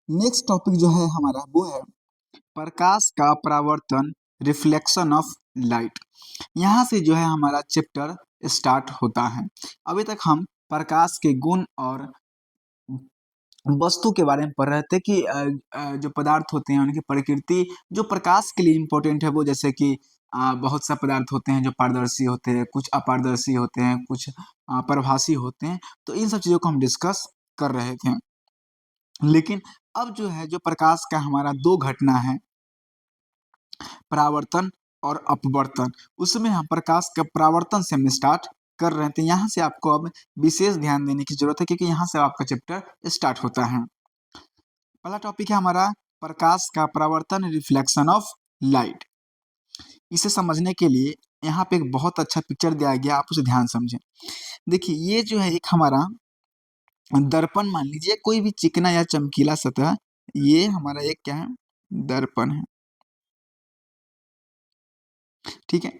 Next topic जो है हमारा वो है प्रकाश का परावर्तन, रिफ्लेक्शन ऑफ लाइट। यहाँ से जो है हमारा चैप्टर स्टार्ट होता है। अभी तक हम प्रकाश के गुण और वस्तु के बारे में पढ़ रहे थे कि जो पदार्थ होते हैं उनकी प्रकृति जो प्रकाश के लिए इम्पोर्टेंट है वो, जैसे कि बहुत सा पदार्थ होते हैं जो पारदर्शी होते हैं, कुछ अपारदर्शी होते हैं, कुछ प्रभासी होते हैं। तो इन सब चीज़ों को हम डिस्कस कर रहे थे। लेकिन अब जो है जो प्रकाश का हमारा 2 घटना है, परावर्तन और अपवर्तन। उसमें हम प्रकाश के परावर्तन से हम स्टार्ट कर रहे थे। यहाँ से आपको अब विशेष ध्यान देने की ज़रूरत है क्योंकि यहाँ से आपका चैप्टर स्टार्ट होता है। पहला टॉपिक है हमारा प्रकाश का परावर्तन, रिफ्लेक्शन ऑफ लाइट। इसे समझने के लिए यहाँ पे एक बहुत अच्छा पिक्चर दिया गया, आप उसे ध्यान समझें। देखिए ये जो है एक हमारा दर्पण मान लीजिए, कोई भी चिकना या चमकीला सतह, ये हमारा एक क्या है, दर्पण है। ठीक है,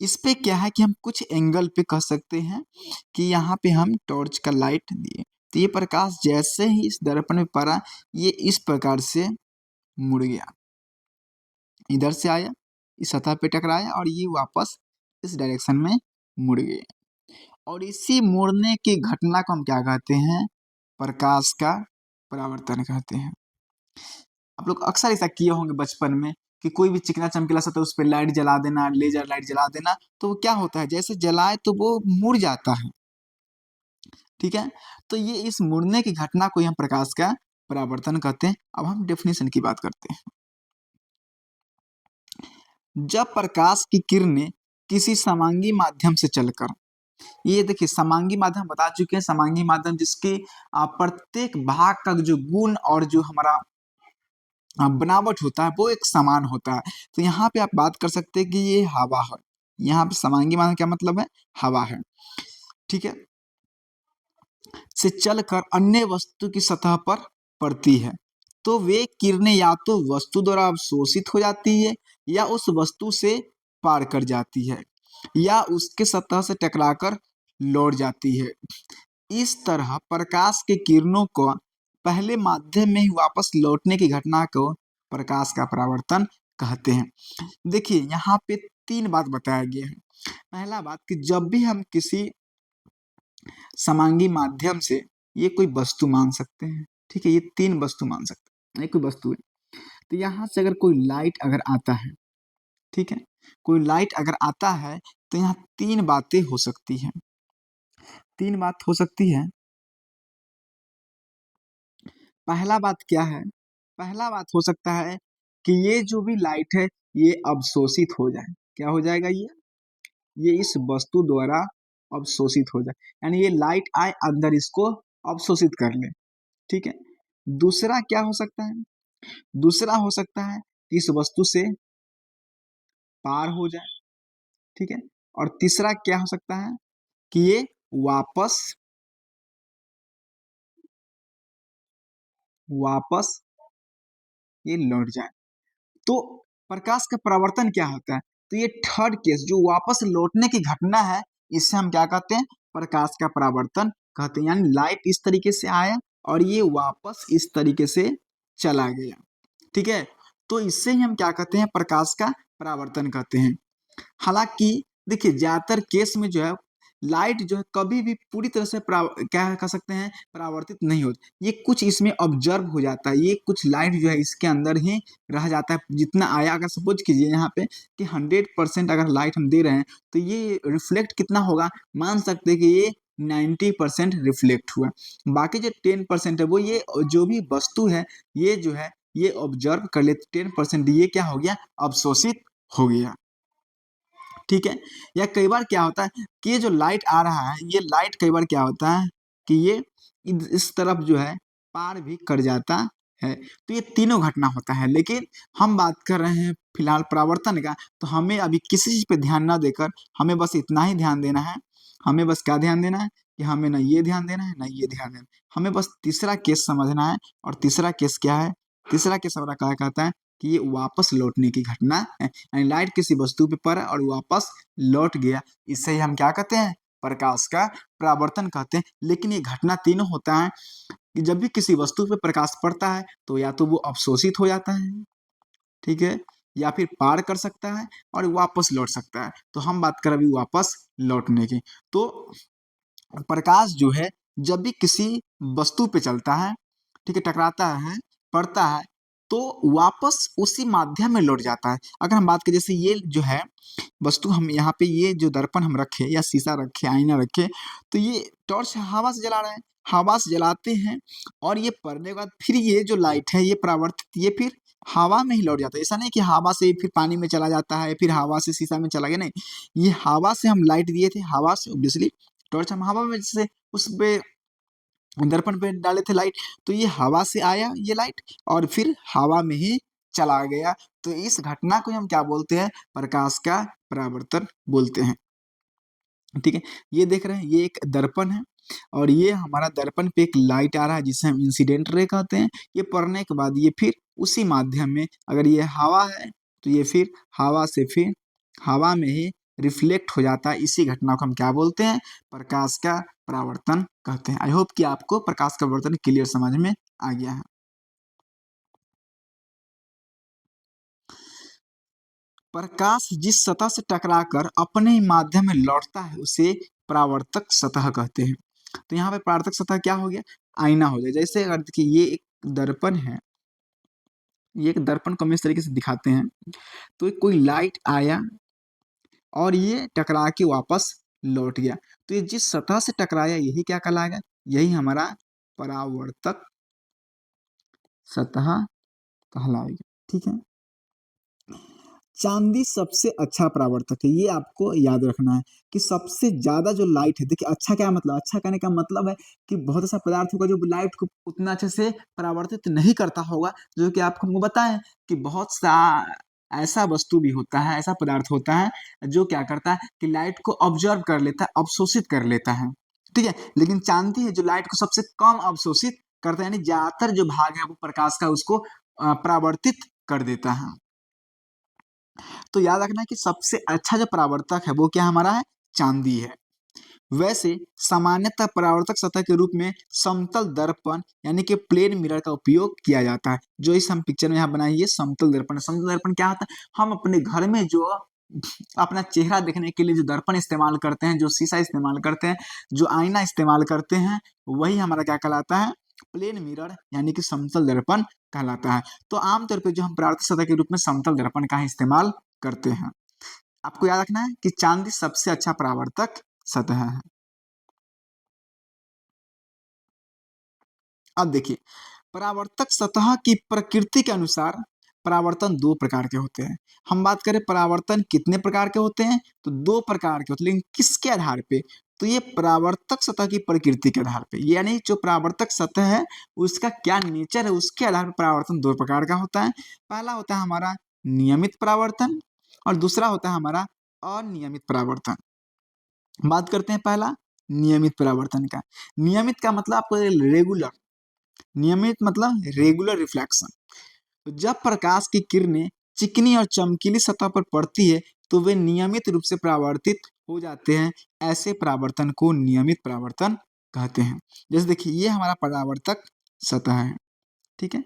इस पे क्या है कि हम कुछ एंगल पे कह सकते हैं कि यहाँ पे हम टॉर्च का लाइट दिए, तो ये प्रकाश जैसे ही इस दर्पण में पड़ा, ये इस प्रकार से मुड़ गया, इधर से आया, इस सतह पे टकराया और ये वापस इस डायरेक्शन में मुड़ गया। और इसी मुड़ने की घटना को हम क्या कहते हैं, प्रकाश का परावर्तन कहते हैं। आप लोग अक्सर ऐसा किए होंगे बचपन में कि कोई भी चिकना चमकीला सा तो उस पे लाइट जला देना, लेजर लाइट जला देना, तो वो क्या होता है, जैसे जलाए तो वो मुड़ जाता है। ठीक है, तो ये इस मुड़ने की घटना को हम प्रकाश का परावर्तन कहते हैं। अब हम डेफिनेशन की बात करते हैं। जब प्रकाश की किरणें किसी समांगी माध्यम से चलकर, ये देखिए समांगी माध्यम बता चुके हैं, समांगी माध्यम जिसके प्रत्येक भाग का जो गुण और जो हमारा बनावट होता है वो एक समान होता है। तो यहाँ पे आप बात कर सकते हैं कि ये हवा है। यहाँ पे समांगी माध्यम क्या मतलब है, हवा है। ठीक है, से चलकर अन्य वस्तु की सतह पर पड़ती है, तो वे किरणें या तो वस्तु द्वारा अवशोषित हो जाती है या उस वस्तु से पार कर जाती है या उसके सतह से टकराकर लौट जाती है। इस तरह प्रकाश की किरणों को पहले माध्यम में ही वापस लौटने की घटना को प्रकाश का परावर्तन कहते हैं। देखिए यहाँ पे 3 बात बताया गया है। पहला बात कि जब भी हम किसी समांगी माध्यम से, ये कोई वस्तु मान सकते हैं, ठीक है, ये 3 वस्तु मान सकते हैं, ये कोई वस्तु है। तो यहाँ से अगर कोई लाइट अगर आता है, ठीक है, कोई लाइट अगर आता है तो यहाँ 3 बातें हो सकती हैं। 3 बात हो सकती है। पहला बात क्या है? पहला बात हो सकता है कि ये जो भी लाइट है ये अवशोषित हो जाए। क्या हो जाएगा ये इस वस्तु द्वारा अवशोषित हो जाए, यानी ये लाइट आए अंदर इसको अवशोषित कर ले। ठीक है, दूसरा क्या हो सकता है? दूसरा हो सकता है कि इस वस्तु से पार हो जाए। ठीक है, और तीसरा क्या हो सकता है कि ये वापस वापस ये लौट जाए। तो प्रकाश का परावर्तन क्या होता है? तो ये थर्ड केस जो वापस लौटने की घटना है, इसे हम क्या कहते हैं, प्रकाश का परावर्तन कहते हैं। यानी लाइट इस तरीके से आया और ये वापस इस तरीके से चला गया। ठीक है, तो इससे ही हम क्या कहते हैं, प्रकाश का परावर्तन कहते हैं। हालांकि देखिए ज्यादातर केस में जो है लाइट जो है कभी भी पूरी तरह से क्या कह सकते हैं, परावर्तित नहीं होती। ये कुछ इसमें ऑब्जर्व हो जाता है, ये कुछ लाइट जो है इसके अंदर ही रह जाता है। जितना आया, अगर सपोज कीजिए यहाँ पे कि 100% अगर लाइट हम दे रहे हैं तो ये रिफ्लेक्ट कितना होगा, मान सकते हैं कि ये 90% रिफ्लेक्ट हुआ। बाकी जो 10% है वो ये जो भी वस्तु है ये जो है ये ऑब्जर्व कर ले, 10% ये क्या हो गया, अवशोषित हो गया। ठीक है, या कई बार क्या होता है कि ये जो लाइट आ रहा है, ये लाइट कई बार क्या होता है कि ये इस तरफ जो है पार भी कर जाता है। तो ये तीनों घटना होता है, लेकिन हम बात कर रहे हैं फिलहाल परावर्तन का, तो हमें अभी किसी चीज़ पे ध्यान ना देकर हमें बस इतना ही ध्यान देना है। हमें बस क्या ध्यान देना है कि हमें ना ये ध्यान देना है, ना ये ध्यान देना है। हमें बस तीसरा केस समझना है, और तीसरा केस क्या है? तीसरा केस हमारा क्या कहता है कि ये वापस लौटने की घटना है। यानी लाइट किसी वस्तु पे पड़ा और वापस लौट गया, इसे ही हम क्या कहते हैं, प्रकाश का परावर्तन कहते हैं। लेकिन ये घटना तीनों होता है कि जब भी किसी वस्तु पे प्रकाश पड़ता है तो या तो वो अवशोषित हो जाता है, ठीक है, या फिर पार कर सकता है और वापस लौट सकता है। तो हम बात करें अभी वापस लौटने की। तो प्रकाश जो है जब भी किसी वस्तु पे चलता है, ठीक है, टकराता है, पड़ता है, तो वापस उसी माध्यम में लौट जाता है। अगर हम बात करें जैसे ये जो है वस्तु, हम यहाँ पे ये जो दर्पण हम रखे या शीशा रखे, आईना रखे, तो ये टॉर्च हवा से जला रहे हैं, हवा से जलाते हैं और ये पड़ने के बाद फिर ये जो लाइट है ये परावर्तित, ये फिर हवा में ही लौट जाता है। ऐसा नहीं कि हवा से फिर पानी में चला जाता है, फिर हवा से शीशा में चला गया, नहीं। ये हवा से हम लाइट दिए थे, हवा से ऑब्वियसली टॉर्च हम हवा में जैसे उस पे दर्पण पे डाले थे लाइट, तो ये हवा से आया ये लाइट और फिर हवा में ही चला गया। तो इस घटना को हम क्या बोलते हैं? प्रकाश का परावर्तन बोलते हैं। ठीक है, ये देख रहे हैं ये एक दर्पण है और ये हमारा दर्पण पे एक लाइट आ रहा है जिसे हम इंसिडेंट रे कहते हैं। ये पड़ने के बाद ये फिर उसी माध्यम में, अगर ये हवा है तो ये फिर हवा से फिर हवा में ही रिफ्लेक्ट हो जाता है। इसी घटना को हम क्या बोलते हैं? प्रकाश का परावर्तन कहते हैं। आई होप कि आपको प्रकाश का परावर्तन क्लियर समझ में आ गया है। प्रकाश जिस सतह से टकराकर अपने ही माध्यम में लौटता है उसे परावर्तक सतह कहते हैं। तो यहाँ पे परावर्तक सतह क्या हो गया? आईना हो गया। जैसे अगर देखिए ये एक दर्पण है, ये एक दर्पण को हम इस तरीके से दिखाते हैं, तो एक कोई लाइट आया और ये टकरा के वापस लौट गया। तो ये जिस सतह से टकराया यही क्या कहलाएगा? यही हमारा परावर्तक सतह कहलाएगा। ठीक है? चांदी सबसे अच्छा परावर्तक है, ये आपको याद रखना है कि सबसे ज्यादा जो लाइट है, देखिए अच्छा क्या मतलब, अच्छा कहने का मतलब है कि बहुत ऐसा पदार्थ होगा जो लाइट को उतना अच्छे से परावर्तित नहीं करता होगा, जो कि आपको हमको बताएं कि बहुत सा ऐसा वस्तु भी होता है, ऐसा पदार्थ होता है जो क्या करता है कि लाइट को ऑब्जर्व कर लेता है, अवशोषित कर लेता है। ठीक है, लेकिन चांदी है जो लाइट को सबसे कम अवशोषित करता है, यानी ज्यादातर जो भाग है वो प्रकाश का उसको परावर्तित कर देता है। तो याद रखना है कि सबसे अच्छा जो परावर्तक है वो क्या हमारा है? चांदी है। वैसे सामान्यतः परावर्तक सतह के रूप में समतल दर्पण यानी कि प्लेन मिरर का उपयोग किया जाता है। जो इस हम पिक्चर में यहाँ बनाई है समतल दर्पण। समतल दर्पण क्या होता है? हम अपने घर में जो अपना चेहरा देखने के लिए जो दर्पण इस्तेमाल करते हैं, जो शीशा इस्तेमाल करते हैं, जो आईना इस्तेमाल करते हैं, वही हमारा क्या कहलाता है? प्लेन मिरर यानी कि समतल दर्पण कहलाता है। तो आमतौर पे जो हम परावर्तक सतह के रूप में समतल दर्पण का ही इस्तेमाल करते हैं। आपको याद रखना है कि चांदी सबसे अच्छा परावर्तक सतह है। अब देखिए, परावर्तक सतह की प्रकृति के अनुसार परावर्तन दो प्रकार के होते हैं। हम बात करें परावर्तन कितने प्रकार के होते हैं, तो दो प्रकार के होते हैं, लेकिन किसके आधार पे? तो ये परावर्तक सतह की प्रकृति के आधार पे, यानी जो परावर्तक सतह है उसका क्या नेचर है, उसके आधार पर परावर्तन दो प्रकार का होता है। पहला होता है हमारा नियमित परावर्तन और दूसरा होता है हमारा अनियमित परावर्तन। बात करते हैं पहला नियमित परावर्तन का। नियमित का मतलब आपको रेगुलर, नियमित मतलब रेगुलर रिफ्लेक्शन। तो जब प्रकाश की किरणें चिकनी और चमकीली सतह पर पड़ती है तो वे नियमित रूप से परावर्तित हो जाते हैं। ऐसे परावर्तन को नियमित परावर्तन कहते हैं। जैसे देखिए ये हमारा परावर्तक सतह है, ठीक है,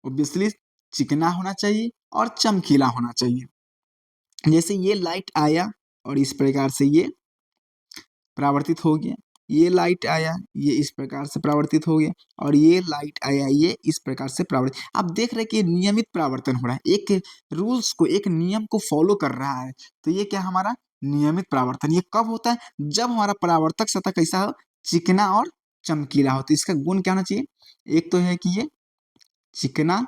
ऑब्वियसली चिकना होना चाहिए और चमकीला होना चाहिए। जैसे ये लाइट आया और इस प्रकार से ये परावर्तित हो गया, ये लाइट आया, ये इस प्रकार से परावर्तित हो गया और ये लाइट आया, ये इस प्रकार से परावर्तित। आप देख रहे हैं कि नियमित परावर्तन हो रहा है, एक रूल्स को, एक नियम को फॉलो कर रहा है। तो ये क्या हमारा नियमित परावर्तन। ये कब होता है? जब हमारा परावर्तक सतह कैसा हो? चिकना और चमकीला हो। तो इसका गुण क्या होना चाहिए? एक तो है कि ये चिकना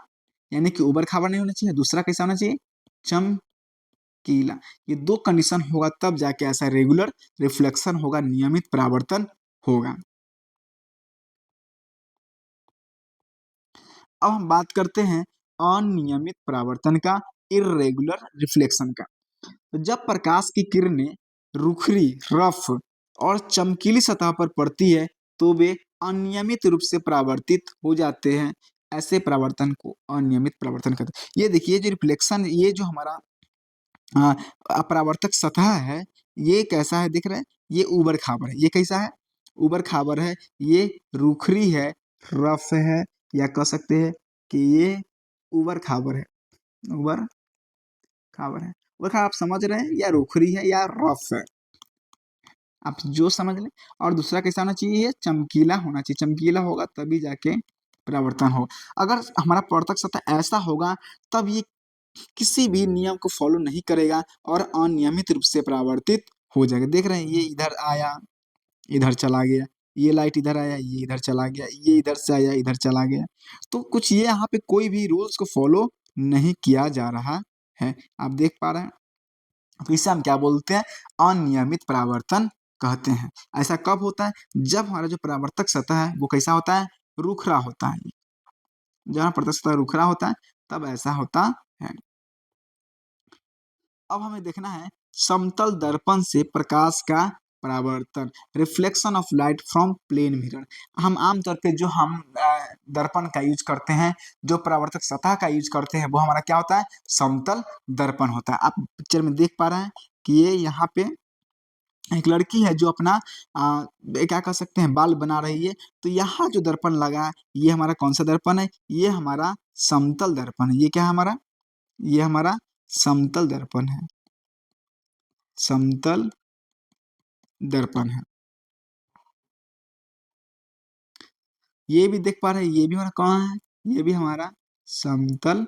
यानी कि उबड़ खाबड़ नहीं होना चाहिए, दूसरा कैसा होना चाहिए? चमकीला। ये दो कंडीशन होगा तब जाके ऐसा रेगुलर रिफ्लेक्शन होगा, नियमित परावर्तन होगा। अब हम बात करते हैं अनियमित परावर्तन का, इर्रेगुलर रिफ्लेक्शन का। तो जब प्रकाश की किरणें रुखरी, रफ और चमकीली सतह पर पड़ती है तो वे अनियमित रूप से परावर्तित हो जाते हैं। ऐसे परावर्तन को अनियमित परावर्तन कहते हैं। ये देखिए जो रिफ्लेक्शन, ये जो हमारा अपरावर्तक सतह है, ये कैसा है दिख रहा है? ये ऊबड़-खाबड़ है। ये कैसा है? ऊबड़-खाबड़ है। ये रूखरी है, रफ़ है, या कह सकते हैं कि ये ऊबड़-खाबड़ है। ऊबड़-खाबड़ है। ऊबड़-खाबड़ आप समझ रहे हैं, या रूखरी है या रफ़ है। आप जो समझ लें। और दूसरा कैसा होना चाहिए? ये चमकीला होना चाहिए। चमकीला होगा तभी जाके परावर्तन हो। अगर हमारा परावर्तक सतह ऐसा होगा, तब ये किसी भी नियम को फ़ॉलो नहीं करेगा और अनियमित रूप से परावर्तित हो जाएगा। देख रहे हैं, ये इधर आया, इधर चला गया, ये लाइट इधर आया, ये इधर चला गया, ये इधर से आया, इधर चला गया। तो कुछ ये यहाँ पे कोई भी रूल्स को फ़ॉलो नहीं किया जा रहा है। आप देख पा रहे हैं? तो इसे हम क्या बोलते हैं? अनियमित परावर्तन कहते हैं। ऐसा कब होता है? जब हमारा जो परावर्तक सतह है, वो कैसा होता है? रूखरा होता है। जब हमारा परावर्तक सतह रूखरा होता है, तब ऐसा होता है। अब हमें देखना है समतल दर्पण से प्रकाश का परावर्तन, reflection of light from plane mirror. हम आम तौर पे जो हम दर्पण का यूज करते हैं, जो परावर्तक सतह का यूज करते हैं, वो हमारा क्या होता है? समतल दर्पण होता है। आप पिक्चर में देख पा रहे हैं कि ये यहाँ पे एक लड़की है जो अपना क्या कह सकते हैं, बाल बना रही है। तो यहाँ जो दर्पण लगा है, ये हमारा कौन-सा दर्पण है? ये हमारा समतल दर्पण है। ये क्या है हमारा? ये हमारा समतल दर्पण है। समतल दर्पण है। ये भी देख पा रहे हैं, ये भी हमारा कहाँ है? ये भी हमारा समतल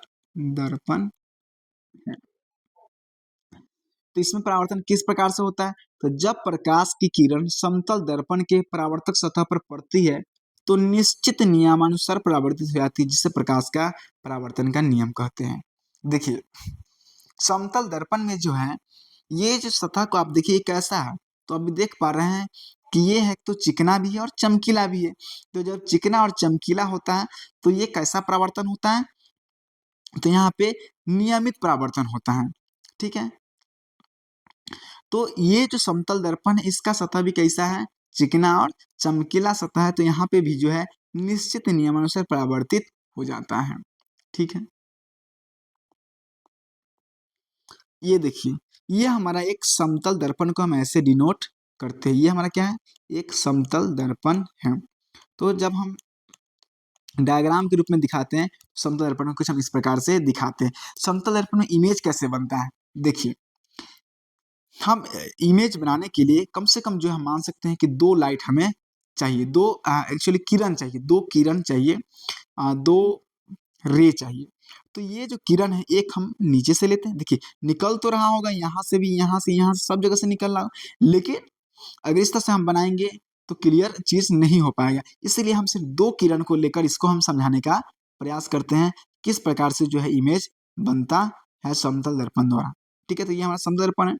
दर्पण है। तो इसमें परावर्तन किस प्रकार से होता है? तो जब प्रकाश की किरण समतल दर्पण के परावर्तक सतह पर पड़ती है, तो निश्चित नियमानुसार परावर्तित हो जाती है, जिसे प्रकाश का परावर्तन का नियम कहते हैं। देखिए, समतल दर्पण में जो है, ये जो सतह को आप देखिए ये कैसा है? तो अभी देख पा रहे हैं कि ये है तो चिकना भी है और चमकीला भी है। तो जब चिकना और चमकीला होता है, तो ये कैसा परावर्तन होता है? तो यहाँ पे नियमित परावर्तन होता है, ठीक है? तो ये जो समतल दर्पण है, इसका सतह भी कैसा है? चिकना और चमकीला सतह है, तो यहाँ पे भी जो है निश्चित नियमानुसार परावर्तित हो जाता है, ठीक है? ये देखिए, ये हमारा एक समतल दर्पण को हम ऐसे डिनोट करते हैं। ये हमारा क्या है? एक समतल दर्पण है। तो जब हम डायग्राम के रूप में दिखाते हैं, समतल दर्पण को कुछ हम इस प्रकार से दिखाते हैं। समतल दर्पण में इमेज कैसे बनता है? देखिए, हम इमेज बनाने के लिए कम से कम जो हम मान सकते हैं कि 2 लाइट हमें चाहिए। 2 एक्चुअली किरण चाहिए, 2 किरण चाहिए, 2 रे चाहिए। तो ये जो किरण है, एक हम नीचे से लेते हैं। देखिए, निकल तो रहा होगा यहाँ से भी, यहाँ से, सब जगह से निकल रहा होगा। लेकिन अगर इस तरह से हम बनाएँगे, तो क्लियर चीज़ नहीं हो पाएगा। इसीलिए हम सिर्फ़ 2 किरण को लेकर इसको हम समझाने का प्रयास करते हैं, किस प्रकार से जो है इमेज बनता है समतल दर्पण द्वारा। ठीक है? तो ये हमारा समतल दर्पण है।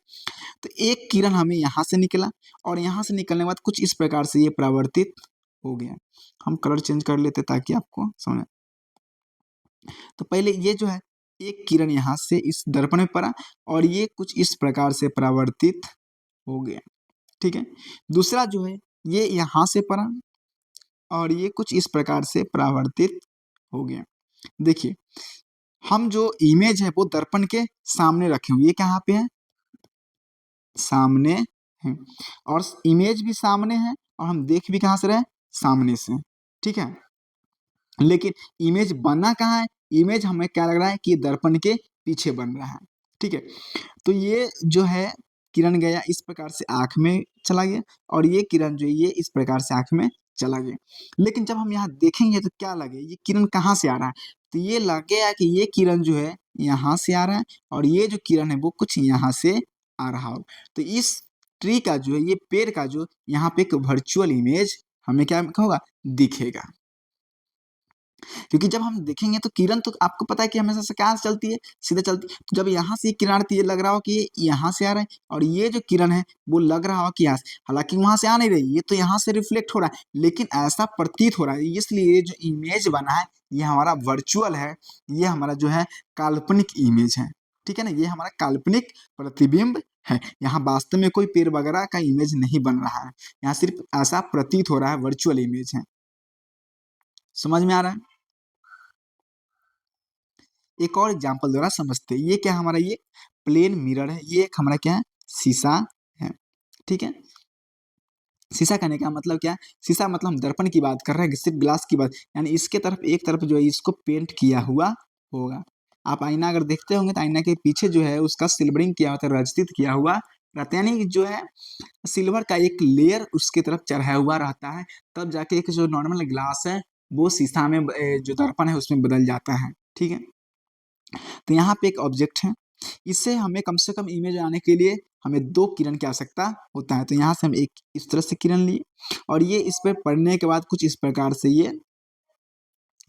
तो एक किरण हमें यहाँ से निकला, और यहाँ से निकलने के बाद कुछ इस प्रकार से ये परावर्तित हो गया। हम कलर चेंज कर लेते ताकि आपको समझ में। तो पहले ये जो है, एक किरण यहाँ से इस दर्पण में पड़ा, और ये कुछ इस प्रकार से परावर्तित हो गया, ठीक है? दूसरा जो है, ये यहाँ से पड़ा, और ये कुछ इस प्रकार से परावर्तित हो गया। देखिए, हम जो इमेज है वो दर्पण के सामने रखे हुए, ये कहाँ पे है? सामने है। और इमेज भी सामने है, और हम देख भी कहाँ से रहे हैं? सामने से, ठीक है? लेकिन इमेज बना कहाँ है? इमेज हमें क्या लग रहा है कि ये दर्पण के पीछे बन रहा है, ठीक है? तो ये जो है, किरण गया इस प्रकार से आँख में चला गया, और ये किरण जो है ये इस प्रकार से आँख में चला गया। लेकिन जब हम यहाँ देखेंगे तो क्या लगे, ये किरण कहाँ से आ रहा है? तो ये लगेगा कि ये किरण जो है यहाँ से आ रहा है, और ये जो किरण है वो कुछ यहाँ से आ रहा हो। तो इस ट्री का जो है, ये पेड़ का जो यहाँ पे एक वर्चुअल इमेज हमें क्या होगा? दिखेगा। क्योंकि जब हम देखेंगे तो किरण तो आपको पता है कि हमेशा से कहाँ से चलती है? सीधे चलती है। तो जब यहाँ से ये किरण आती है, लग रहा हो कि ये यहाँ से आ रहा है, और ये जो किरण है वो लग रहा हो कि यहाँ से, हालाँकि वहाँ से आ नहीं रही, ये तो यहाँ से रिफ्लेक्ट हो रहा है, लेकिन ऐसा प्रतीत हो रहा है। इसलिए ये जो इमेज बना है, ये हमारा वर्चुअल है, ये हमारा जो है काल्पनिक इमेज है। ठीक है ना? ये हमारा काल्पनिक प्रतिबिंब है। यहाँ वास्तव में कोई पेड़ वगैरह का इमेज नहीं बन रहा है। यहाँ सिर्फ़ ऐसा प्रतीत हो रहा है, वर्चुअल इमेज है। समझ में आ रहा है? एक और एग्जांपल द्वारा समझते हैं। ये क्या हमारा, ये प्लेन मिरर है, ये एक हमारा क्या है? शीशा है। ठीक है। शीशा कहने का मतलब क्या है? शीशा मतलब हम दर्पण की बात कर रहे हैं, सिर्फ ग्लास की बात, यानी इसके तरफ एक तरफ जो है इसको पेंट किया हुआ होगा। आप आईना अगर देखते होंगे तो आईना के पीछे जो है उसका सिल्वरिंग किया होता है, रजतित किया हुआ रहता है, यानी कि जो है सिल्वर का एक लेयर उसकी तरफ चढ़ाया हुआ रहता है, तब जाके एक जो नॉर्मल ग्लास है वो शीशा में जो दर्पण है उसमें बदल जाता है, ठीक है। तो यहाँ पे एक ऑब्जेक्ट है, इससे हमें कम से कम इमेज आने के लिए हमें 2 किरण की आवश्यकता होता है। तो यहाँ से हम एक इस तरह से किरण लिए और ये इस पे पड़ने के बाद कुछ इस प्रकार से ये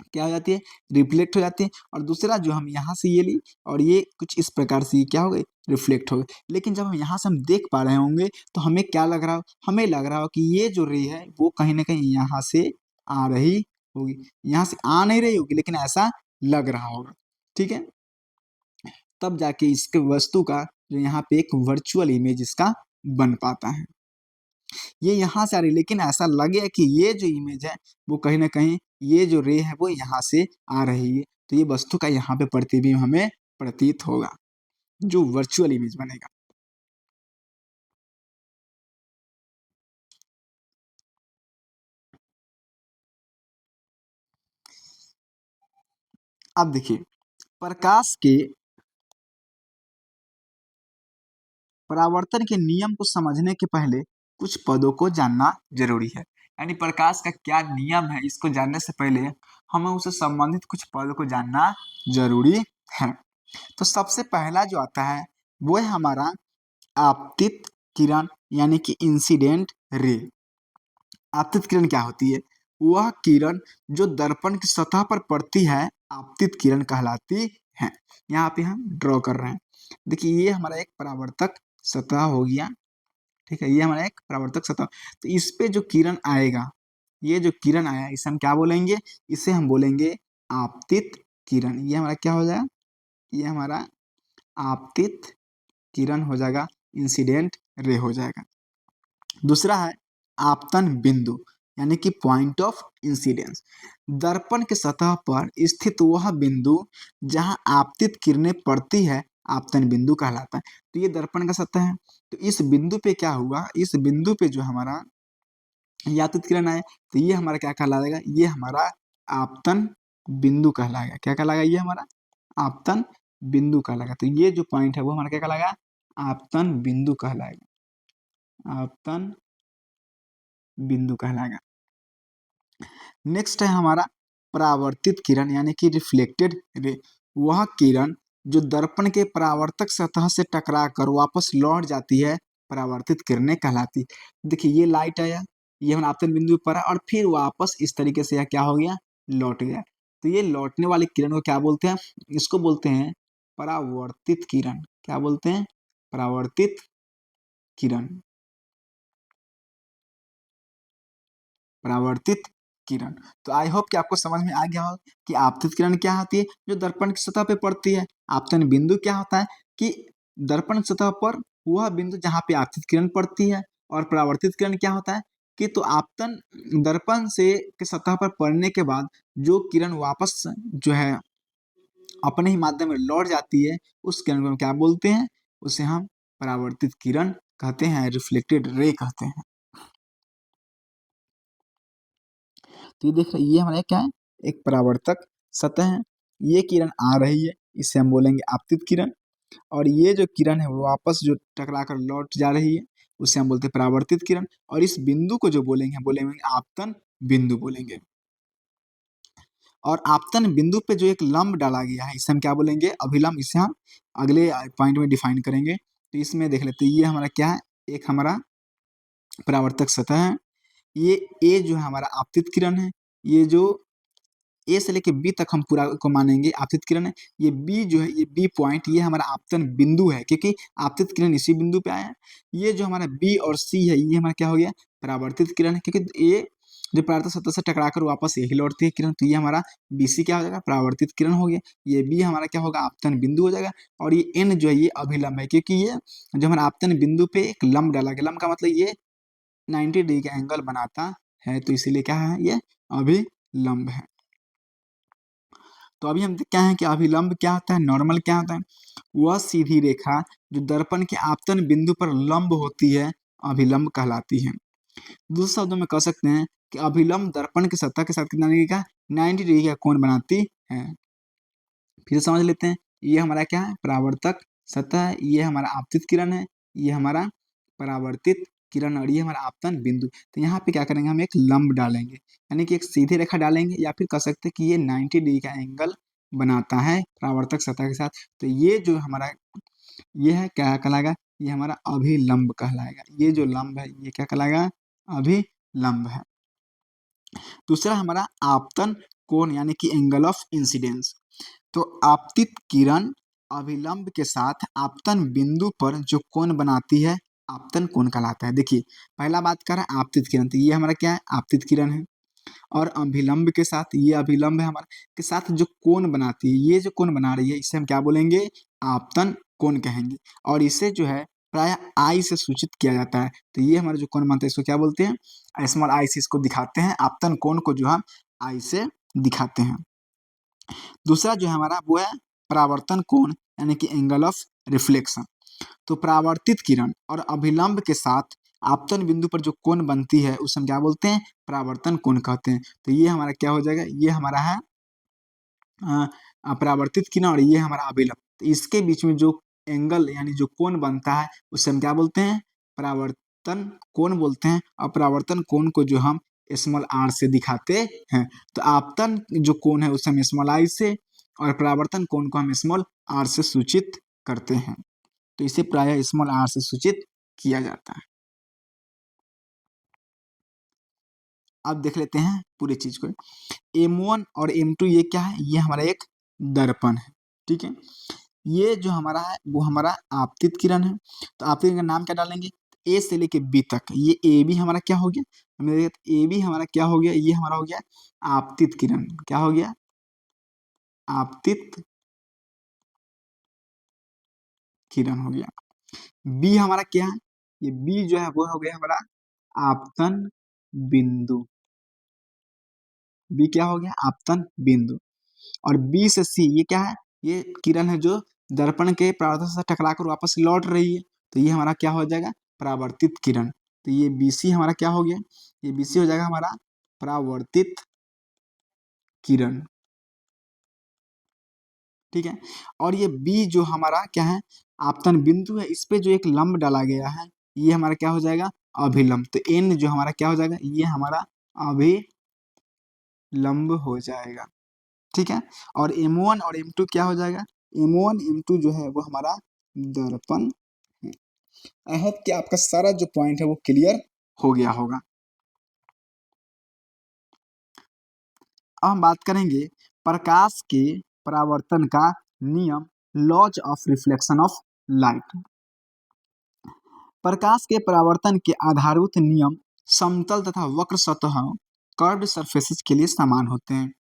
क्या हो जाती है, रिफ्लेक्ट हो जाती है, और दूसरा जो हम यहाँ से ये ली और ये कुछ इस प्रकार से ये क्या हो गई, रिफ्लेक्ट हो गई। लेकिन जब हम यहाँ से हम देख पा रहे होंगे तो हमें क्या लग रहा हो, हमें लग रहा हो कि ये जो रे है वो कहीं न कहीं यहाँ से आ रही होगी। यहाँ से आ नहीं रही होगी लेकिन ऐसा लग रहा होगा, ठीक है? तब जाके इसके वस्तु का जो यहाँ पे एक वर्चुअल इमेज इसका बन पाता है। ये यहाँ से आ रही है लेकिन ऐसा लगे कि ये जो इमेज है वो कहीं न कहीं ये जो रे है वो यहाँ से आ रही है। तो ये वस्तु का यहाँ पे प्रतिबिंब हमें प्रतीत होगा, जो वर्चुअल इमेज बनेगा। अब देखिए, प्रकाश के परावर्तन के नियम को समझने के पहले कुछ पदों को जानना ज़रूरी है। यानी प्रकाश का क्या नियम है इसको जानने से पहले हमें उससे संबंधित कुछ पदों को जानना ज़रूरी है। तो सबसे पहला जो आता है वो है हमारा आपतित किरण, यानी कि इंसिडेंट रे। आपतित किरण क्या होती है? वह किरण जो दर्पण की सतह पर पड़ती है, आपतित किरण कहलाती है। यहाँ पे हम ड्रॉ कर रहे हैं। देखिए ये हमारा एक परावर्तक सतह हो गया, ठीक है? ये हमारा एक परावर्तक सतह। तो इस पे जो किरण आएगा, ये जो किरण आया इसे हम क्या बोलेंगे? इसे हम बोलेंगे आपतित किरण। ये हमारा क्या हो जाएगा? ये हमारा आपतित किरण हो जाएगा, इंसिडेंट रे हो जाएगा। दूसरा है आपतन बिंदु, यानी कि पॉइंट ऑफ इंसिडेंस। दर्पण की सतह पर स्थित वह बिंदु जहां आपतित किरणें पड़ती है, आपतन बिंदु कहलाता है। तो ये दर्पण का सतह है, तो इस बिंदु पे क्या हुआ, इस बिंदु पे जो हमारा ये आपतित किरण आए तो ये हमारा क्या कहलाएगा, ये हमारा आपतन बिंदु कहलाएगा। क्या कहलाएगा? ये हमारा आपतन बिंदु कहलाएगा। तो ये जो पॉइंट है वो हमारा क्या कहलाएगा? आपतन बिंदु कहलाएगा, आपतन बिंदु कहलाएगा। नेक्स्ट है हमारा परावर्तित किरण, यानी कि रिफ्लेक्टेड रे। वह किरण जो दर्पण के परावर्तक सतह से टकराकर वापस लौट जाती है, परावर्तित किरणें कहलाती। देखिए ये लाइट आया, ये हम आपतन बिंदु पर पड़ा और फिर वापस इस तरीके से यह क्या हो गया, लौट गया। तो ये लौटने वाली किरण को क्या बोलते हैं? इसको बोलते हैं परावर्तित किरण। क्या बोलते हैं? परावर्तित किरण, परावर्तित किरण। तो आई होप कि आपको समझ में आ गया हो कि आपतित किरण क्या होती है, जो दर्पण की सतह पे पड़ती है। आपतन बिंदु क्या होता है कि दर्पण की सतह पर वह बिंदु जहाँ पे आपतित किरण पड़ती है, और परावर्तित किरण क्या होता है कि तो आपतन दर्पण से के सतह पर पड़ने के बाद जो किरण वापस जो है अपने ही माध्यम में लौट जाती है, उस किरण को हम क्या बोलते हैं? उसे हम परावर्तित किरण कहते हैं, रिफ्लेक्टेड रे कहते हैं। तो ये देख रहे ये हमारा क्या है, एक परावर्तक सतह है। ये किरण आ रही है, इसे हम बोलेंगे आपतित किरण, और ये जो किरण है वो वापस जो टकरा कर लौट जा रही है उसे हम बोलते हैं परावर्तित किरण, और इस बिंदु को जो बोलेंगे बोलेंगे आपतन बिंदु बोलेंगे। और आपतन बिंदु पे जो एक लंब डाला गया है इसे हम क्या बोलेंगे? अभिलंब। इसे हम अगले पॉइंट में डिफाइन करेंगे। तो इसमें देख लेते हैं, ये हमारा क्या है, एक हमारा परावर्तक सतह है। ये ए जो है हमारा आपतित किरण है। ये जो ए से लेके बी तक हम पूरा को मानेंगे आपतित किरण है। ये बी जो है, ये बी पॉइंट ये हमारा आपतन बिंदु है, क्योंकि आपतित किरण इसी बिंदु पे आया है। ये जो हमारा बी और सी है ये हमारा क्या हो गया, परावर्तित किरण है, क्योंकि ये जो परावर्तक सतह से टकराकर वापस यही लौटती है किरण, तो ये हमारा बी सी क्या हो जाएगा, परावर्तित किरण हो गया। ये बी हमारा क्या होगा, आपतन बिंदु हो जाएगा। और ये एन जो है ये अभिलंब है, क्योंकि ये जो हमारा आपतन बिंदु पे एक लंब डाला गया। लंब का मतलब ये 90 डिग्री का एंगल बनाता है, तो इसीलिए क्या है, ये अभिलंब है। तो अभी हम क्या है कि अभिलंब क्या होता है, नॉर्मल क्या होता है? वह सीधी रेखा जो दर्पण के आपतन बिंदु पर लंब होती है, अभिलंब कहलाती है। दूसरे शब्दों में कह सकते हैं कि अभिलंब दर्पण की सतह के साथ कितना डिग्री का 90 डिग्री का कोण बनाती है। फिर समझ लेते हैं, ये हमारा क्या है, परावर्तक सतह है, ये हमारा आपतित किरण है, ये हमारा परावर्तित किरण और ये हमारा आपतन बिंदु। तो यहाँ पे क्या करेंगे, हम एक लंब डालेंगे, यानी कि एक सीधी रेखा डालेंगे, या फिर कह सकते हैं कि ये 90 डिग्री का एंगल बनाता है परावर्तक सतह के साथ। तो ये जो हमारा ये है क्या कहलाएगा, ये हमारा अभिलंब कहलाएगा। ये जो लंब है ये क्या कहलाएगा, अभिलंब है। दूसरा हमारा आपतन कोण यानी कि एंगल ऑफ इंसिडेंस। तो आपतित किरण अभिलंब के साथ आपतन बिंदु पर जो कोण बनाती है, आपतन कोण कहलाता है। देखिए पहला बात कर रहा है आपतित किरण, तो ये हमारा क्या है, आपतित किरण है। और अभिलंब के साथ, ये अभिलंब है हमारा, के साथ जो कोण बनाती है, ये जो कोण बना रही है इसे हम क्या बोलेंगे, आपतन कोण कहेंगे। और इसे जो है प्राय आई से सूचित किया जाता है। तो ये हमारा जो कोण बनता है इसको क्या बोलते हैं, स्मॉल आई से इसको दिखाते हैं, आपतन कोण को जो हम आई से दिखाते हैं। दूसरा जो है हमारा वो है परावर्तन कोण यानी कि एंगल ऑफ रिफ्लेक्शन। तो परावर्तित किरण और अभिलंब के साथ आपतन बिंदु पर जो कोण बनती है उसे हम क्या बोलते हैं, परावर्तन कोण कहते हैं। तो ये हमारा क्या हो जाएगा, ये हमारा है परावर्तित किरण और ये हमारा अभिलंब। तो इसके बीच में जो एंगल यानी जो कोण बनता है उसे हम क्या बोलते हैं, परावर्तन कोण बोलते हैं। और परावर्तन कोण को जो हम स्मॉल आर से दिखाते हैं। तो आपतन जो कोण है उसे हम स्मॉल आई से और परावर्तन कोण को हम स्मॉल आर से सूचित करते हैं। तो इसे प्रायः स्मॉल आर से सूचित किया जाता है। अब देख लेते हैं पूरी चीज को। M1 और M2 ये क्या है, ये हमारा एक दर्पण है, ठीक है। ये जो हमारा है वो हमारा आपतित किरण है। तो आपतित किरण का नाम क्या डालेंगे, ए से लेके बी तक, ये ए बी हमारा क्या हो गया, ए बी हमारा क्या हो गया, ये हमारा हो गया आपतित किरण। क्या हो गया, आपतित किरण हो गया। बी हमारा क्या है, ये बी जो है वो हो गया हमारा आपतन बिंदु। बी क्या हो गया, आपतन बिंदु। और बी से सी ये क्या है, ये किरण है जो दर्पण के परावर्तक से टकराकर वापस लौट रही है। तो ये हमारा क्या हो जाएगा, परावर्तित किरण। तो ये बीसी हमारा क्या हो गया, ये बीसी हो जाएगा हमारा परावर्तित किरण, ठीक है। और ये बी जो हमारा क्या है, आपतन बिंदु है, इस पे जो एक लंब डाला गया है ये हमारा क्या हो जाएगा, अभिलंब। तो एन जो हमारा क्या हो जाएगा, ये हमारा अभिलंब हो जाएगा, ठीक है। और M1 और M2 क्या हो जाएगा, M1 M2 जो है वो हमारा दर्पण है। आई होप कि आपका सारा जो पॉइंट है वो क्लियर हो गया होगा। अब हम बात करेंगे प्रकाश के परावर्तन का नियम, laws of reflection of light. प्रकाश के परावर्तन के आधारभूत नियम समतल तथा वक्र सतहों कर्व्ड सरफेसेस के लिए समान होते हैं।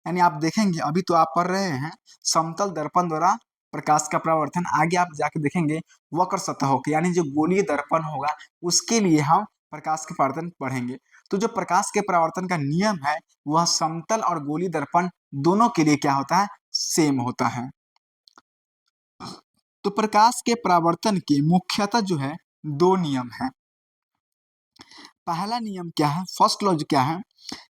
यानी आप देखेंगे अभी तो आप पढ़ रहे हैं समतल दर्पण द्वारा प्रकाश का परावर्तन, आगे आप जाके देखेंगे वक्र सतहों के यानी जो गोलीय दर्पण होगा उसके लिए हम प्रकाश के परावर्तन पढ़ेंगे। तो जो प्रकाश के परावर्तन का नियम है वह समतल और गोलीय दर्पण दोनों के लिए क्या होता है, सेम होता है। तो प्रकाश के परावर्तन के मुख्यतः जो है दो नियम है। पहला नियम क्या है, फर्स्ट लॉ क्या है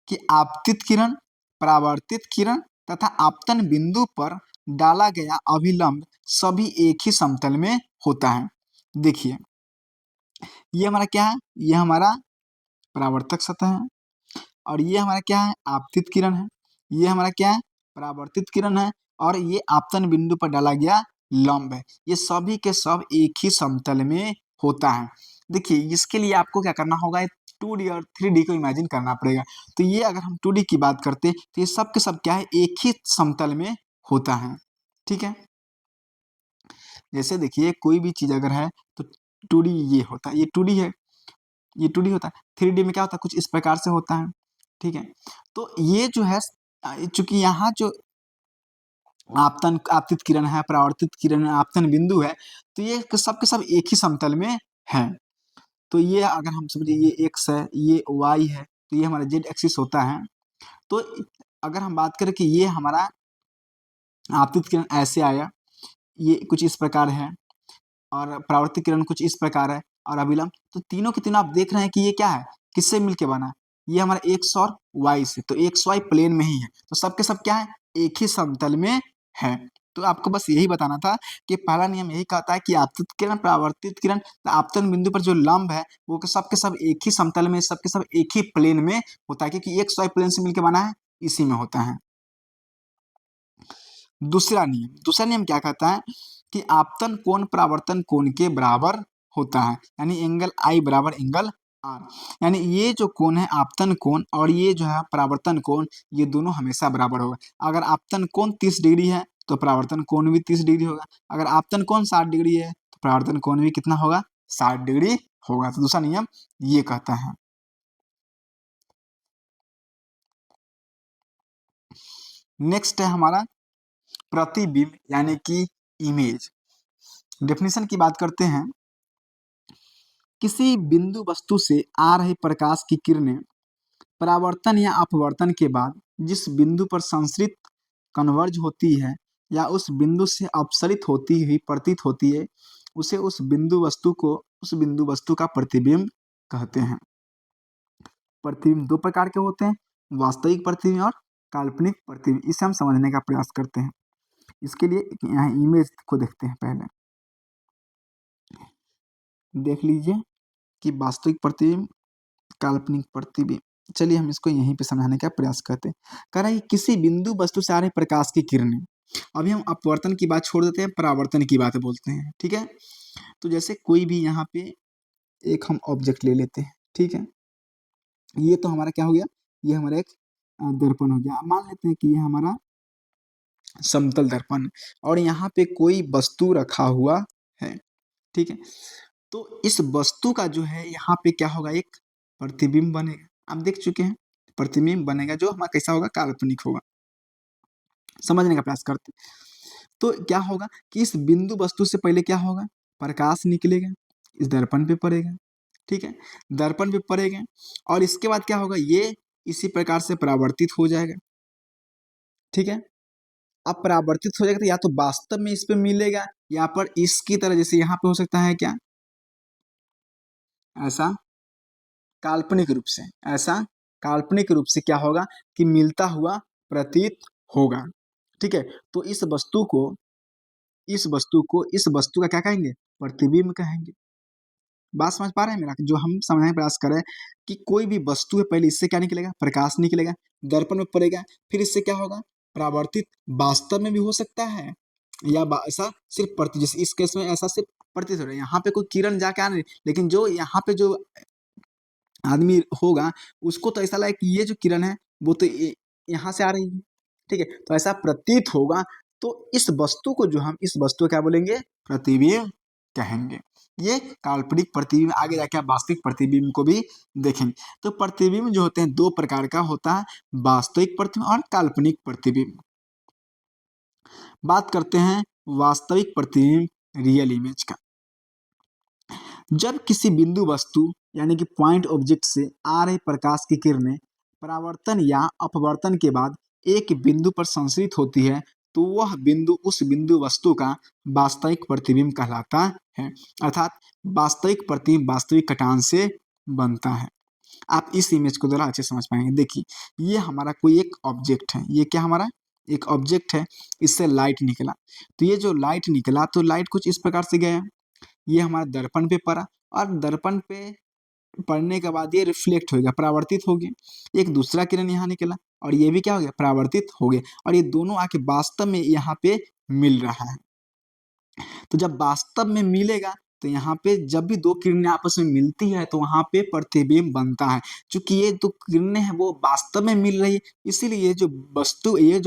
कि आपतित किरण, परावर्तित किरण तथा आपतन बिंदु पर डाला गया अभिलंब सभी एक ही समतल में होता है। देखिए ये हमारा क्या है, ये हमारा परावर्तक सतह है और ये हमारा क्या है, आपतित किरण है। ये हमारा क्या है, परावर्तित किरण है और ये आपतन बिंदु पर डाला गया लंब है। ये सभी के सब एक ही समतल में होता है। देखिए इसके लिए आपको क्या करना होगा, 2D और 3D को इमेजिन करना पड़ेगा। तो ये अगर हम 2D की बात करते हैं तो ये सब के सब क्या है, एक ही समतल में होता है, ठीक है। जैसे देखिए कोई भी चीज अगर है तो 2D ये होता है, ये 2D है, ये 2D होता है। 3D में क्या होता है, कुछ इस प्रकार से होता है, ठीक है। तो ये जो है चूंकि यहाँ जो आपतन आपतित किरण है, परावर्तित किरण है, आपतन बिंदु है, तो ये सब के सब एक ही समतल में है। तो ये अगर हम समझिए ये एक्स है, ये वाई है, तो ये हमारा जेड एक्सिस होता है। तो अगर हम बात करें कि ये हमारा आपतित किरण ऐसे आया, ये कुछ इस प्रकार है और परावर्तित किरण कुछ इस प्रकार है। और अभिलंब, तो तीनों के तीनों आप देख रहे हैं कि ये क्या है, किससे मिलके बना है, ये हमारा एक्स और वाई से, तो एक्स वाई प्लेन में ही है, तो सब के सब क्या है, एक ही समतल में है। तो आपको बस यही बताना था कि पहला नियम यही कहता है कि आपतित किरण परावर्तित किरण आपतन बिंदु पर जो लंब है वो सब के सब एक ही समतल में, सब के सब एक ही प्लेन में होता है, क्योंकि एक्स वाई प्लेन से मिलकर बना है, इसी में होता है। दूसरा नियम क्या कहता है कि आपतन कोण परावर्तन कोण के बराबर होता है, यानी एंगल आई बराबर एंगल आर, यानी ये जो कोण है आपतन कोण और ये जो है परावर्तन कोण, ये दोनों हमेशा बराबर होगा। अगर आपतन कोण 30 डिग्री है तो परावर्तन कोण भी 30 डिग्री होगा, अगर आपतन कोण 60 डिग्री है तो परावर्तन कोण भी कितना होगा, 60 डिग्री होगा। तो दूसरा नियम ये कहता है। नेक्स्ट है हमारा प्रतिबिंब यानी कि इमेज। डेफिनेशन की बात करते हैं, किसी बिंदु वस्तु से आ रहे प्रकाश की किरणें परावर्तन या अपवर्तन के बाद जिस बिंदु पर संसरित कन्वर्ज होती है या उस बिंदु से अपसरित होती हुई प्रतीत होती है, उसे उस बिंदु वस्तु का प्रतिबिंब कहते हैं। प्रतिबिंब दो प्रकार के होते हैं, वास्तविक प्रतिबिंब और काल्पनिक प्रतिबिंब। इसे हम समझने का प्रयास करते हैं। इसके लिए यहाँ इमेज को देखते हैं। पहले देख लीजिए कि वास्तविक प्रतिबिंब, काल्पनिक प्रतिबिंब। चलिए हम इसको यहीं पे समझाने का प्रयास करते हैं। कह रहा है कि किसी बिंदु वस्तु से आ रहे प्रकाश की किरणें, अभी हम अपवर्तन की बात छोड़ देते हैं, परावर्तन की बात बोलते हैं, ठीक है। तो जैसे कोई भी यहाँ पे एक हम ऑब्जेक्ट ले लेते हैं, ठीक है। ये तो हमारा क्या हो गया, ये हमारा एक दर्पण हो गया। मान लेते हैं कि ये हमारा समतल दर्पण और यहाँ पे कोई वस्तु रखा हुआ है, ठीक है। तो इस वस्तु का जो है यहाँ पे क्या होगा, एक प्रतिबिंब बनेगा। आप देख चुके हैं, प्रतिबिंब बनेगा जो हमारा कैसा होगा, काल्पनिक होगा। समझने का प्रयास करते हैं। तो क्या होगा कि इस बिंदु वस्तु से पहले क्या होगा, प्रकाश निकलेगा, इस दर्पण पे पड़ेगा, ठीक है। दर्पण पे पड़ेगा और इसके बाद क्या होगा, ये इसी प्रकार से परावर्तित हो जाएगा, ठीक है। अब परावर्तित हो जाएगा तो या तो वास्तव में इस पे मिलेगा या पर इसकी तरह, जैसे यहाँ पे हो सकता है क्या, ऐसा काल्पनिक रूप से, ऐसा काल्पनिक रूप से क्या होगा कि मिलता हुआ प्रतीत होगा, ठीक है। तो इस वस्तु का क्या कहेंगे, प्रतिबिंब कहेंगे। बात समझ पा रहे हैं मेरा, जो हम समझने का प्रयास कर रहे हैं कि कोई भी वस्तु है, पहले इससे क्या निकलेगा, प्रकाश निकलेगा, दर्पण में पड़ेगा, फिर इससे क्या होगा, परावर्तित वास्तव में भी हो सकता है या ऐसा सिर्फ प्रति, जैसे इस केस में ऐसा सिर्फ प्रतीत हो रहा है, यहाँ पे कोई किरण जाके आ रही, लेकिन जो यहाँ पे जो आदमी होगा उसको तो ऐसा लगे कि ये जो किरण है वो तो यहाँ से आ रही है, ठीक है। तो ऐसा प्रतीत होगा, तो इस वस्तु को क्या बोलेंगे, प्रतिबिंब कहेंगे। ये काल्पनिक प्रतिबिंब, आगे जाके आप वास्तविक प्रतिबिंब को भी देखेंगे। तो प्रतिबिंब जो होते हैं दो प्रकार का होता है, वास्तविक प्रतिबिंब और काल्पनिक प्रतिबिंब। बात करते हैं वास्तविक प्रतिबिंब, रियल इमेज का। जब किसी बिंदु वस्तु यानी कि पॉइंट ऑब्जेक्ट से आ रही प्रकाश की किरणें परावर्तन या अपवर्तन के बाद एक बिंदु पर संश्रित होती है, तो वह बिंदु उस बिंदु वस्तु का वास्तविक प्रतिबिंब कहलाता है। अर्थात वास्तविक प्रतिबिंब वास्तविक कटान से बनता है। आप इस इमेज को जरा अच्छे समझ पाएंगे। देखिए, ये हमारा कोई एक ऑब्जेक्ट है, ये क्या हमारा एक ऑब्जेक्ट है, इससे लाइट निकला, तो ये जो लाइट निकला तो लाइट कुछ इस प्रकार से गया, ये हमारा दर्पण पे पड़ा और दर्पण पे पड़ने के बाद ये रिफ्लेक्ट हो गया, परावर्तित हो गया। एक दूसरा किरण यहाँ निकला और ये भी क्या हो गया, परावर्तित हो गया, और ये दोनों आके वास्तव में यहाँ पे मिल रहा है। तो जब वास्तव में मिलेगा तो यहाँ पे जब भी दो किरणें आपस में मिलती है तो वहाँ पे प्रतिबिंब बनता है। चूंकि ये दो किरणें हैं वो वास्तव में मिल रही है, इसीलिए ये जो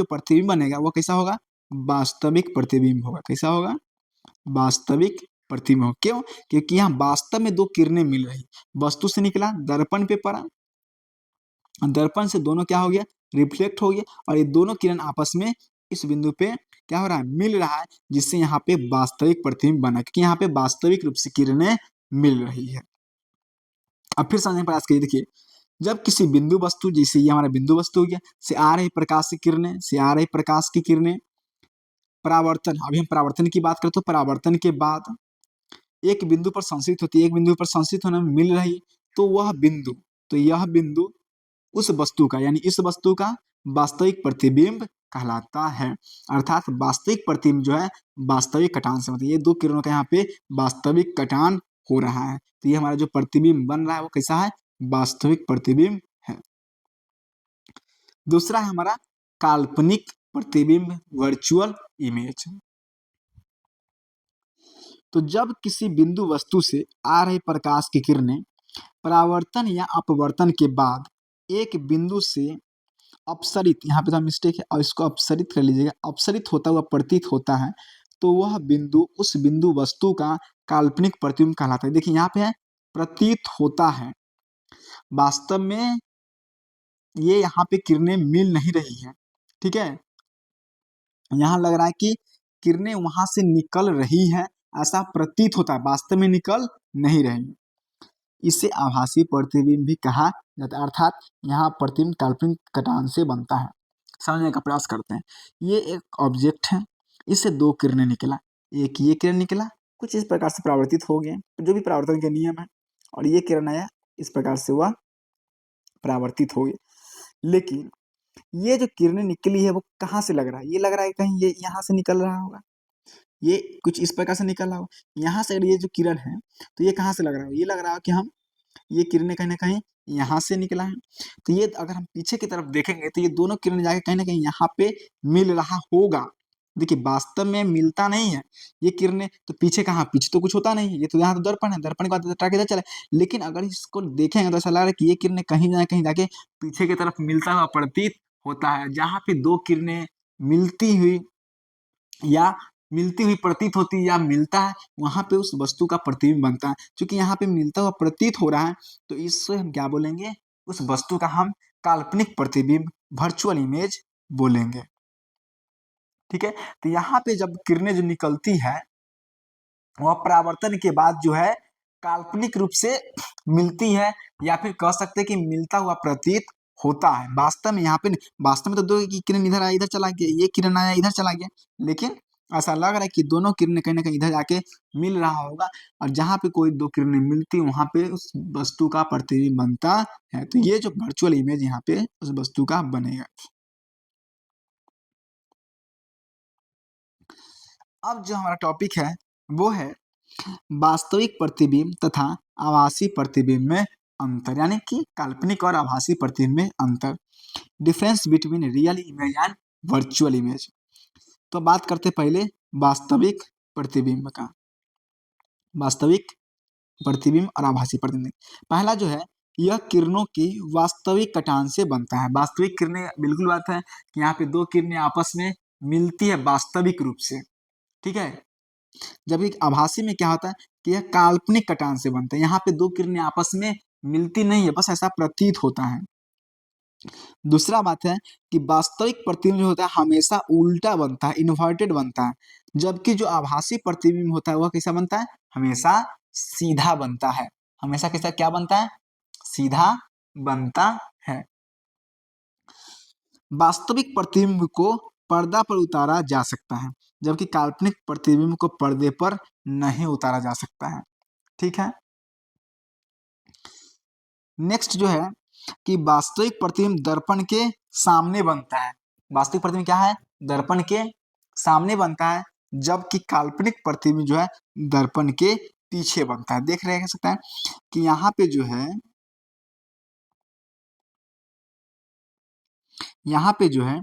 प्रतिबिंब बनेगा वो कैसा होगा, वास्तविक प्रतिबिंब होगा। कैसा होगा, वास्तविक प्रतिबिंब। क्यों, क्योंकि यहाँ वास्तव में दो किरणें मिल रही, वस्तु से निकला, दर्पण पे पड़ा, दर्पण से दोनों क्या हो गया, रिफ्लेक्ट हो गया, और ये दोनों किरण आपस में इस बिंदु पे क्या हो रहा है, मिल रहा है, जिससे यहाँ पे वास्तविक प्रतिबिंब बना, क्योंकि यहाँ पे वास्तविक रूप से किरणें मिल रही है। अब फिर समझने का प्रयास करिए। देखिए, जब किसी बिंदु वस्तु, जैसे ये हमारा बिंदु वस्तु हो गया, से आ रही प्रकाश की किरणें, परावर्तन, अभी हम परावर्तन की बात करते, तो परावर्तन के बाद एक बिंदु पर संश्रित होती है, एक बिंदु पर संश्रित होने में मिल रही, तो वह बिंदु, तो यह बिंदु उस वस्तु का यानी इस वस्तु का वास्तविक प्रतिबिंब कहलाता है। अर्थात वास्तविक प्रतिबिंब जो है वास्तविक कटान से, मतलब ये दो किरणों का यहाँ पे वास्तविक कटान हो रहा है, तो ये हमारा जो प्रतिबिंब बन रहा है वो कैसा है, वास्तविक प्रतिबिंब है। दूसरा है हमारा काल्पनिक प्रतिबिंब, वर्चुअल इमेज। तो जब किसी बिंदु वस्तु से आ रही प्रकाश की किरणें परावर्तन या अपवर्तन के बाद एक बिंदु से अपसरित, यहाँ पे तो मिस्टेक है और इसको अपसरित कर लीजिएगा, अपसरित होता हुआ प्रतीत होता है, तो वह बिंदु उस बिंदु वस्तु का काल्पनिक प्रतिबिंब कहलाता है। देखिए यहाँ पे है प्रतीत होता है, वास्तव में ये यहाँ पे किरणें मिल नहीं रही है, ठीक है, यहाँ लग रहा है कि किरणें वहां से निकल रही है, ऐसा प्रतीत होता है, वास्तव में निकल नहीं रही। इसे आभासी प्रतिबिंब भी कहा जाता है, अर्थात यहाँ प्रतिबिंब काल्पनिक कटान से बनता है। समझने का प्रयास करते हैं। ये एक ऑब्जेक्ट है, इससे दो किरणें निकला, एक ये किरण निकला, कुछ इस प्रकार से परावर्तित हो गए, जो भी परावर्तन के नियम है, और ये किरण आया, इस प्रकार से वह परावर्तित हो गए। लेकिन ये जो किरणें निकली है वो कहाँ से लग रहा है, ये लग रहा है कहीं ये यहाँ से निकल रहा होगा, ये कुछ इस प्रकार से निकल रहा होगा। यहाँ से अगर ये जो किरण है तो ये कहाँ से लग रहा है, ये लग रहा है कि हम ये किरणें कहीं ना कहीं यहाँ से निकला है। तो ये अगर हम पीछे की तरफ देखेंगे तो ये दोनों किरणें जाके कहीं ना कहीं यहाँ पे मिल रहा होगा। देखिए वास्तव में मिलता नहीं है ये किरणें, तो पीछे कहाँ, पीछे तो कुछ होता नहीं है, ये तो यहाँ तो दर्पण है, दर्पण के बाद ट्रैक इधर चला। लेकिन अगर इसको देखेंगे तो ऐसा लग रहा है कि ये किरणें कहीं ना कहीं जाके पीछे की तरफ मिलता हुआ प्रतीत होता है। जहाँ पे दो किरणें मिलती हुई या मिलती हुई प्रतीत होती है या मिलता है, वहां पे उस वस्तु का प्रतिबिंब बनता है। क्योंकि यहाँ पे मिलता हुआ प्रतीत हो रहा है, तो इससे हम क्या बोलेंगे, उस वस्तु का हम काल्पनिक प्रतिबिंब, वर्चुअल इमेज बोलेंगे। ठीक है, तो यहाँ पे जब किरणें जो निकलती है वह परावर्तन के बाद जो है काल्पनिक रूप से मिलती है, या फिर कह सकते हैं कि मिलता हुआ प्रतीत होता है। वास्तव में यहाँ पे वास्तव में तो दो किरण इधर आया इधर चला गया, ये किरण आया इधर चला गया, लेकिन ऐसा लग रहा है कि दोनों किरणें कहीं ना कहीं इधर जाके मिल रहा होगा, और जहाँ पे कोई दो किरणें मिलती वहां पे उस वस्तु का प्रतिबिंब बनता है। तो ये जो वर्चुअल इमेज यहाँ पे उस वस्तु का बनेगा। अब जो हमारा टॉपिक है वो है वास्तविक प्रतिबिंब तथा आभासी प्रतिबिंब में अंतर, यानी कि काल्पनिक और आभासी प्रतिबिंब में अंतर, difference between real image and virtual image. तो बात करते पहले वास्तविक प्रतिबिंब का, वास्तविक प्रतिबिंब और आभासी प्रतिबिंब। पहला जो है यह किरणों की वास्तविक कटान से बनता है। वास्तविक किरणें, बिल्कुल बात है कि यहाँ पे दो किरणें आपस में मिलती है वास्तविक रूप से, ठीक है। जबकि आभासी में क्या होता है कि यह काल्पनिक कटान से बनता है, यहाँ पे दो किरणें आपस में मिलती नहीं है, बस ऐसा प्रतीत होता है। दूसरा बात है कि वास्तविक प्रतिबिंब जो होता है हमेशा उल्टा बनता है, इन्वर्टेड बनता है, जबकि जो आभासी प्रतिबिंब होता है वह कैसा बनता है, हमेशा सीधा बनता है। हमेशा कैसा क्या बनता है, सीधा बनता है। वास्तविक प्रतिबिंब को पर्दा पर उतारा जा सकता है, जबकि काल्पनिक प्रतिबिंब को पर्दे पर नहीं उतारा जा सकता है, ठीक है। नेक्स्ट जो है कि वास्तविक प्रतिबिंब दर्पण के सामने बनता है। वास्तविक प्रतिबिंब क्या है, दर्पण के सामने बनता है, जबकि काल्पनिक प्रतिबिंब जो है दर्पण के पीछे बनता है। देख रहे सकते हैं कि यहाँ पे जो है, यहाँ पे जो है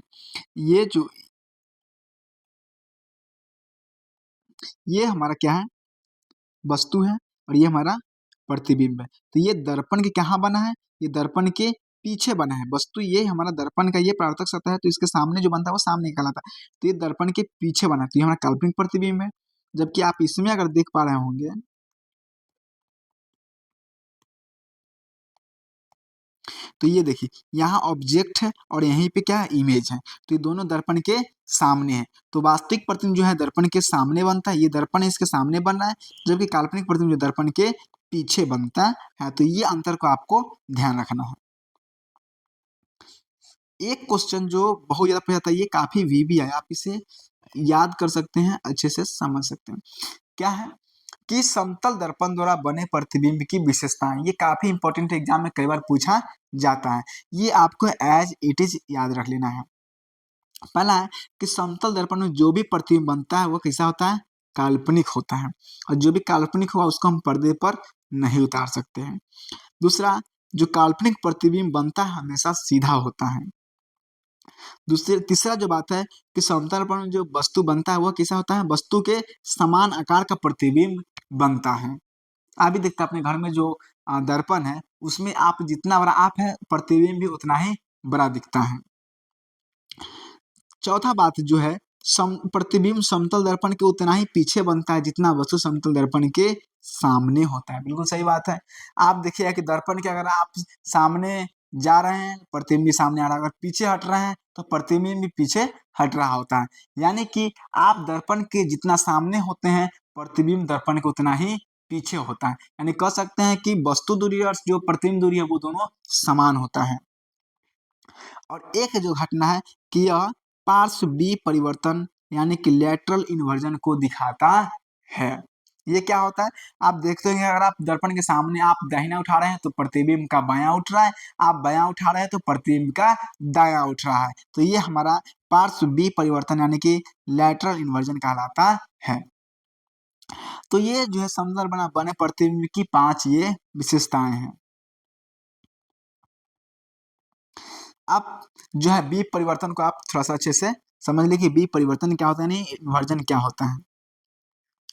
ये जो ये हमारा क्या है, वस्तु है, और ये हमारा प्रतिबिंब है। तो ये दर्पण के कहाँ बना है, ये दर्पण के पीछे बना है। वस्तु ये हमारा दर्पण का ये परावर्तक सतह है, तो इसके सामने जो बनता है वो सामने कहलाता है। तो ये दर्पण के पीछे बना है, तो ये हमारा काल्पनिक प्रतिबिंब है। जबकि आप इसमें अगर देख पा रहे होंगे, तो ये देखिए यहाँ ऑब्जेक्ट है और यहीं पे क्या है, इमेज है, तो ये दोनों दर्पण के सामने है। तो वास्तविक प्रतिबिंब जो है दर्पण के सामने बनता है, ये दर्पण है इसके सामने बन रहा है, जबकि काल्पनिक प्रतिबिंब जो दर्पण के पीछे बनता है। तो ये अंतर को आपको ध्यान रखना है। एक क्वेश्चन जो बहुत ज्यादा पूछा था, ये काफी वीवी है, आप इसे याद कर सकते हैं, अच्छे से समझ सकते हैं। क्या है कि समतल दर्पण द्वारा बने प्रतिबिंब की विशेषताएं। ये काफी इंपॉर्टेंट एग्जाम में कई बार पूछा जाता है, ये आपको एज इट इज याद रख लेना है। पहला है कि समतल दर्पण में जो भी प्रतिबिंब बनता है वो कैसा होता है, काल्पनिक होता है, और जो भी काल्पनिक होगा उसको हम पर्दे पर नहीं उतार सकते हैं। दूसरा, जो काल्पनिक प्रतिबिंब बनता है हमेशा सीधा होता है। तीसरा जो बात है कि समतल दर्पण में जो वस्तु बनता है वह कैसा होता है, वस्तु के समान आकार का प्रतिबिंब बनता है। आप भी देखते हैं अपने घर में जो दर्पण है उसमें आप जितना बड़ा आप है प्रतिबिंब भी उतना ही बड़ा दिखता है। चौथा बात जो है, प्रतिबिंब समतल दर्पण के उतना ही पीछे बनता है जितना वस्तु समतल दर्पण के सामने होता है। बिल्कुल सही बात है। आप देखिए कि दर्पण के अगर आप सामने जा रहे हैं प्रतिबिंब भी सामने आ रहा है, अगर पीछे हट रहे हैं तो प्रतिबिंब भी पीछे हट रहा होता है। यानी कि आप दर्पण के जितना सामने होते हैं प्रतिबिंब दर्पण के उतना ही पीछे होता है। यानी कह सकते हैं कि वस्तु दूरी और जो प्रतिबिंब दूरी है वो दोनों समान होता है। और एक जो घटना है कि यह पार्श्व बी परिवर्तन यानी कि लैटरल इन्वर्जन को दिखाता है। ये क्या होता है, आप देखते होंगे अगर आप दर्पण के सामने आप दाहिना उठा रहे हैं तो प्रतिबिंब का बायां उठ रहा है, आप बायां उठा रहे हैं तो प्रतिबिंब का दायां उठ रहा है। तो ये हमारा पार्श्व बी परिवर्तन यानी कि लैटरल इन्वर्जन कहलाता है। तो ये जो है समतल बने प्रतिबिंब की 5 ये विशेषताएं हैं। आप जो है बी परिवर्तन को आप थोड़ा सा अच्छे से समझ लीजिए कि बी परिवर्तन क्या होता है, नहीं इन्वर्जन क्या होता है।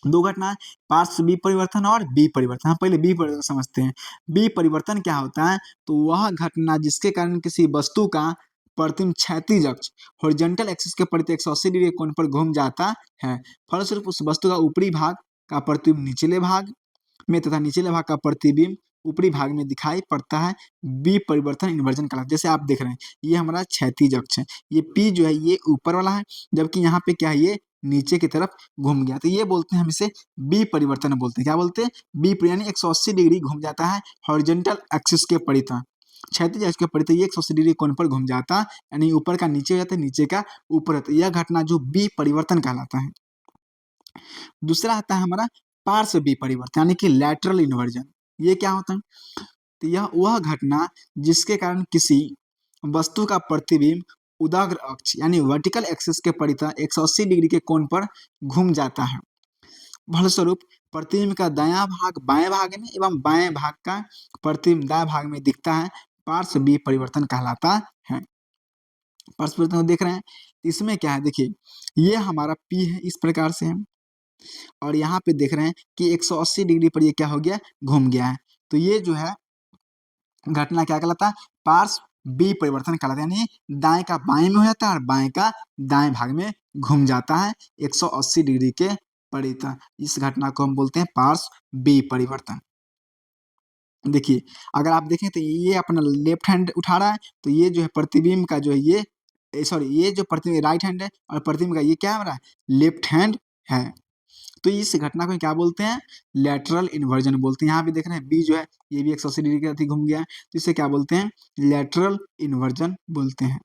दो घटना है, पार्श्व बी परिवर्तन और बी परिवर्तन। हम पहले बी परिवर्तन समझते हैं। बी परिवर्तन क्या होता है, तो वह घटना जिसके कारण किसी वस्तु का प्रतिबिंब क्षैतिज अक्ष हॉरिजॉन्टल एक्सिस के परिधि 180 डिग्री कोण पर घूम जाता है। फलस्वरूप उस वस्तु का ऊपरी भाग का प्रतिबिंब निचले भाग में तथा निचले भाग का प्रतिबिंब ऊपरी भाग में दिखाई पड़ता है। बी परिवर्तन इन्वर्जन कहलाता है। जैसे आप देख रहे हैं ये हमारा क्षैतिज अक्ष है, ये पी जो है ये ऊपर वाला है, जबकि यहाँ पे क्या है ये नीचे की तरफ घूम गया, तो ये बोलते हैं हम इसे बी परिवर्तन बोलते हैं। क्या बोलते हैं, बी यानी 180 डिग्री घूम जाता है हॉरिजॉन्टल एक्सिस के परिधि, क्षैतिज अक्ष के परिधि ये 180 डिग्री कोण पर घूम जाता है, यानी ऊपर का नीचे हो जाता है नीचे का ऊपर होता है। यह घटना जो बी परिवर्तन कहलाता है। दूसरा आता है हमारा पार्श्व बी परिवर्तन यानी कि लैटरल इन्वर्जन। ये क्या होता है, तो यह वह घटना जिसके कारण किसी वस्तु का प्रतिबिंब उदाग्र अक्ष यानी वर्टिकल एक्सिस के परिधि 180 डिग्री के कोण पर घूम जाता है। फलस्वरूप प्रतिबिंब का दायां भाग बाएं भाग में एवं बाएं भाग का प्रतिबिंब दाएं भाग में दिखता है, पार्श्व बी परिवर्तन कहलाता है। पार्श्व परिवर्तन देख रहे हैं, इसमें क्या है देखिए, ये हमारा पी है इस प्रकार से है, और यहाँ पे देख रहे हैं कि 180 डिग्री पर ये क्या हो गया, घूम गया है। तो ये जो है घटना क्या कहलाता है, पार्श्व बी परिवर्तन कहलाता है, यानी दाएं का बाएं में हो जाता है और बाएं का दाएं भाग में घूम जाता है 180 डिग्री के परिवर्तन। इस घटना को हम बोलते हैं पार्श्व बी परिवर्तन। देखिए अगर आप देखें तो ये अपना लेफ्ट हैंड उठा रहा है, तो ये जो है प्रतिबिंब का जो है ये सॉरी ये जो प्रतिबिंब राइट हैंड है और प्रतिबिंब का ये क्या हो रहा है, लेफ्ट हैंड है। तो इस घटना को क्या बोलते हैं, लैटरल इन्वर्जन बोलते हैं। यहाँ भी देख रहे हैं बी जो है ये भी 180 डिग्री के अति घूम गया है, तो इसे क्या बोलते हैं, लैटरल इन्वर्जन बोलते हैं।